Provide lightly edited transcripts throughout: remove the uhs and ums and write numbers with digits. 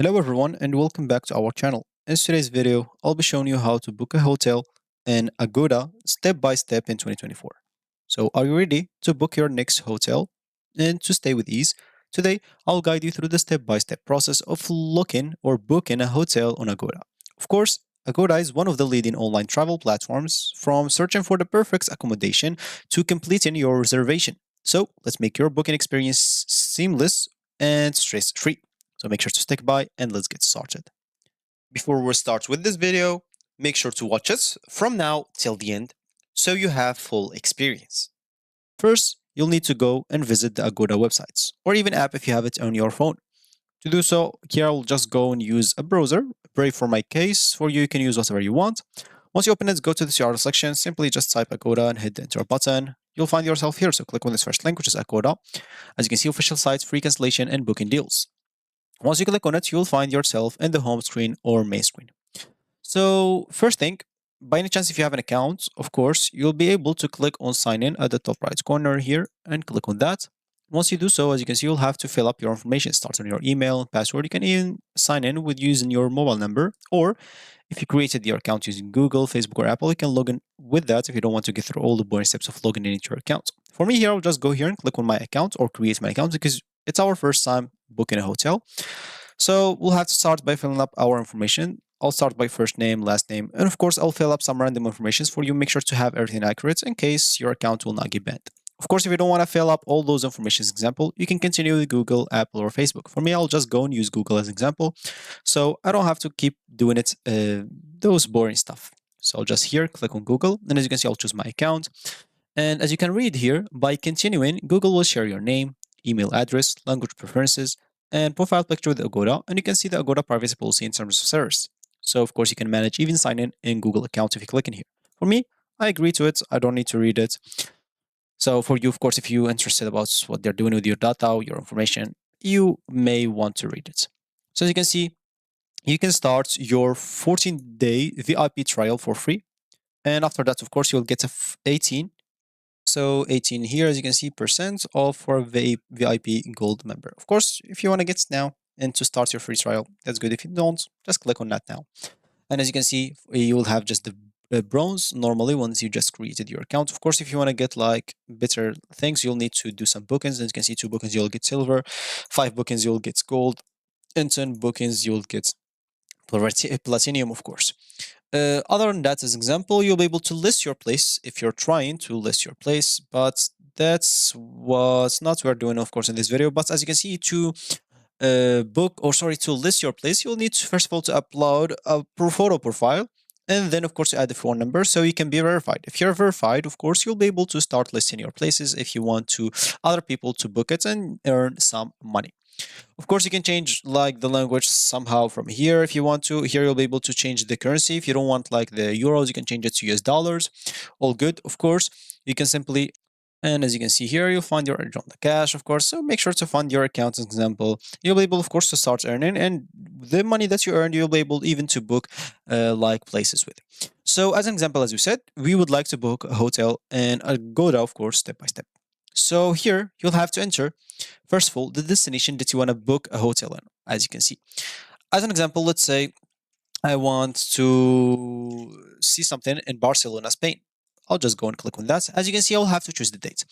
Hello everyone and welcome back to our channel. In today's video, I'll be showing you how to book a hotel in Agoda step by step in 2024. So are you ready to book your next hotel and to stay with ease? Today, I'll guide you through the step-by-step process of looking or booking a hotel on Agoda. Of course, Agoda is one of the leading online travel platforms from searching for the perfect accommodation to completing your reservation. So let's make your booking experience seamless and stress-free. So make sure to stick by and let's get started. Before we start with this video, make sure to watch us from now till the end so you have full experience. First, you'll need to go and visit the Agoda websites or even app if you have it on your phone. To do so, here I'll just go and use a browser. Brave for my case, for you, you can use whatever you want. Once you open it, go to the URL section, simply just type Agoda and hit the enter button. You'll find yourself here, so click on this first link, which is Agoda. As you can see, official sites, free cancellation, and booking deals. Once you click on it, you'll find yourself in the home screen or main screen. So first thing, by any chance, if you have an account, of course, you'll be able to click on sign in at the top right corner here and click on that. Once you do so, as you can see, you'll have to fill up your information. It starts on your email, password. You can even sign in with using your mobile number, or if you created your account using Google, Facebook, or Apple, you can log in with that if you don't want to get through all the boring steps of logging in into your account. For me here, I'll just go here and click on my account or create my account because it's our first time booking a hotel. So we'll have to start by filling up our information. I'll start by first name, last name, and of course, I'll fill up some random information for you. Make sure to have everything accurate in case your account will not get banned. Of course, if you don't want to fill up all those information as example, you can continue with Google, Apple, or Facebook. For me, I'll just go and use Google as example. So I don't have to keep doing it, those boring stuff. So I'll just here click on Google. And as you can see, I'll choose my account. And as you can read here, by continuing, Google will share your name, email address, language preferences, and profile picture with Agoda. And you can see the Agoda privacy policy in terms of service. So of course, you can manage even sign in Google account if you click in here. For me, I agree to it. I don't need to read it. So for you, of course, if you're interested about what they're doing with your data, your information, you may want to read it. So as you can see, you can start your 14-day VIP trial for free. And after that, of course, you'll get a 18. So 18 here, as you can see, percent off for VIP Gold member. Of course, if you want to get now and to start your free trial, that's good. If you don't, just click on that now. And as you can see, you will have just the bronze normally once you just created your account. Of course, if you want to get like better things, you'll need to do some bookings. As you can see, 2 bookings, you'll get silver, 5 bookings, you'll get gold, and 10 bookings, you'll get platinum, of course. Other than that, as example, you'll be able to list your place if you're trying to list your place, but that's what's not we're doing, of course, in this video. But as you can see, to to list your place, you'll need to, first of all, to upload a photo profile, and then, of course, add the phone number so you can be verified. If you're verified, of course, you'll be able to start listing your places if you want to other people to book it and earn some money. Of course, you can change like the language somehow from here if you want to. Here you'll be able to change the currency. If you don't want like the euros, you can change it to US dollars. All good. Of course, you can simply, and as you can see here, you'll find your on the cash, of course. So make sure to fund your account, as example. You'll be able, of course, to start earning, and the money that you earn, you'll be able even to book like places with. So as an example, as we said, we would like to book a hotel and Agoda, of course, step by step. So here you'll have to enter, first of all, the destination that you want to book a hotel in, as you can see. As an example, let's say I want to see something in Barcelona, Spain. I'll just go and click on that. As you can see, I'll have to choose the date.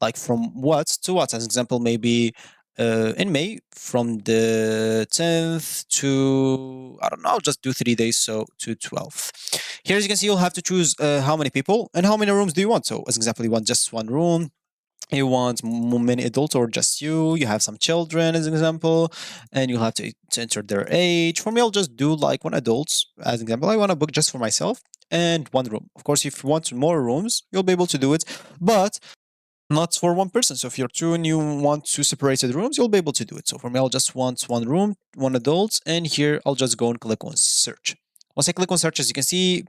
Like from what to what. As an example, maybe in May, from the 10th to, I don't know, I'll just do 3 days, so to 12th. Here, as you can see, you'll have to choose how many people and how many rooms do you want. So as an example, you want just 1 room, you want many adults or just you have some children as an example, and you'll have to enter their age. For me, I'll just do like 1 adults as an example. I want to book just for myself and 1 room. Of course, if you want more rooms, you'll be able to do it, but not for 1 person. So if you're 2 and you want 2 separated rooms, you'll be able to do it. So for me, I'll just want 1 room, 1 adult, and here I'll just go and click on search. Once I click on search, as you can see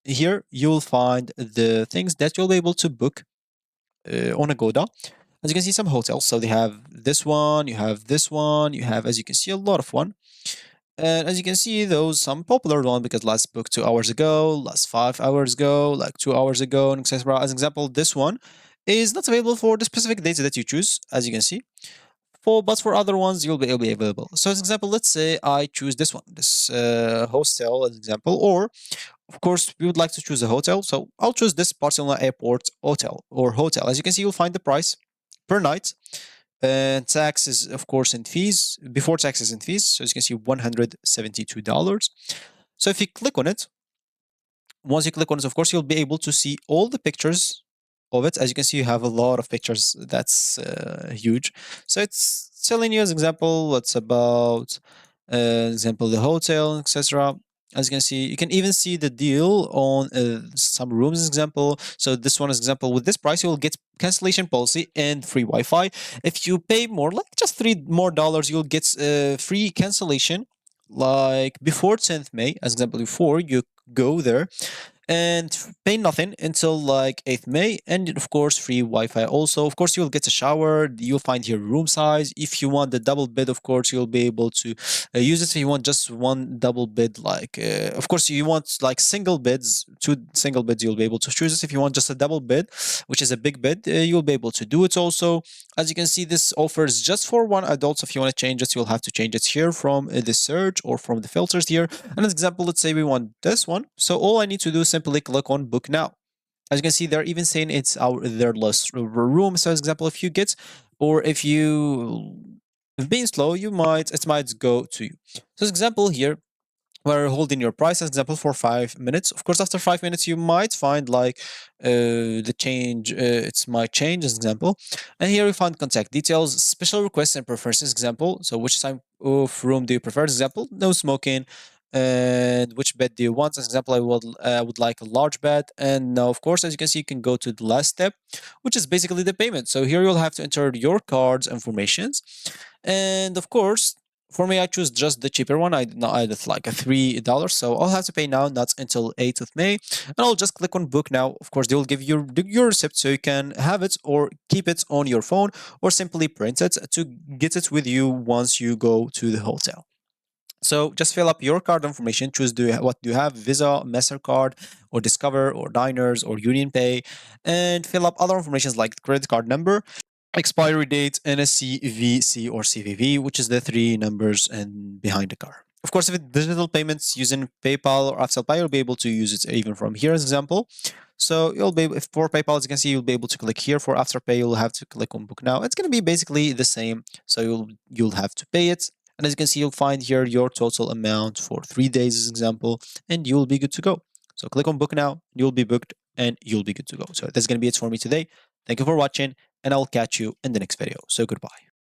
here, you'll find the things that you'll be able to book on Agoda. As you can see, some hotels. So they have this one, you have this one, you have, as you can see, a lot of one. And as you can see, those some popular one because last booked 2 hours ago, last 5 hours ago, like 2 hours ago, and etc. As an example, this one is not available for the specific dates that you choose, as you can see. But for other ones, you'll be available. So as example, let's say I choose this one, this hostel as example, or of course we would like to choose a hotel. So I'll choose this Barcelona Airport hotel or hotel. As you can see, you'll find the price per night. And taxes, of course, and fees, before taxes and fees. So as you can see, $172. So if you click on it, once you click on it, of course, you'll be able to see all the pictures of it. As you can see, you have a lot of pictures. That's huge. So it's telling you as example, it's about example the hotel, etc. As you can see, you can even see the deal on some rooms example. So this one is example with this price, you will get cancellation policy and free Wi-Fi. If you pay more, like just $3 more, you'll get free cancellation. Like before 10th May, as example, before you go there, and pay nothing until like 8th May, and of course free Wi-Fi also. Of course you'll get a shower, you'll find here room size. If you want the double bed, of course you'll be able to use it. If you want just one double bed, like of course you want like single beds, two single beds, you'll be able to choose it. If you want just a double bed, which is a big bed, you'll be able to do it also. As you can see, this offers just for one adult. So if you want to change it, you'll have to change it here from the search or from the filters here. And as example, let's say we want this one. So all I need to do is simply click on book now. As you can see, they're even saying it's their last room. So as example, if you get, or if you being slow, it might go to you. So as example here, we're holding your price as example for 5 minutes. Of course, after 5 minutes, you might find like the change. It might change as example, and here we find contact details, special requests and preferences example. So which type of room do you prefer? Example, no smoking. And which bed do you want? As example, I would like a large bed. And now, of course, as you can see, you can go to the last step, which is basically the payment. So here you'll have to enter your card's informations, and of course for me, I choose just the cheaper one. I did like a $3, so I'll have to pay now, not until 8th of May, and I'll just click on book now. Of course, they will give you your receipt so you can have it or keep it on your phone or simply print it to get it with you once you go to the hotel. So just fill up your card information. Choose what do you have: Visa, Mastercard, or Discover, or Diners, or Union Pay, and fill up other informations like the credit card number, expiry date, NSC, VC, or CVV, which is the three numbers and behind the car. Of course, if it's digital payments using PayPal or After Pay, you'll be able to use it even from here as example. So you'll be if for PayPal, as you can see, you'll be able to click here. For Afterpay, you'll have to click on Book Now. It's going to be basically the same. So you'll have to pay it. And as you can see, you'll find here your total amount for 3 days as example, and you'll be good to go. So click on Book Now, you'll be booked, and you'll be good to go. So that's going to be it for me today. Thank you for watching, and I'll catch you in the next video. So goodbye.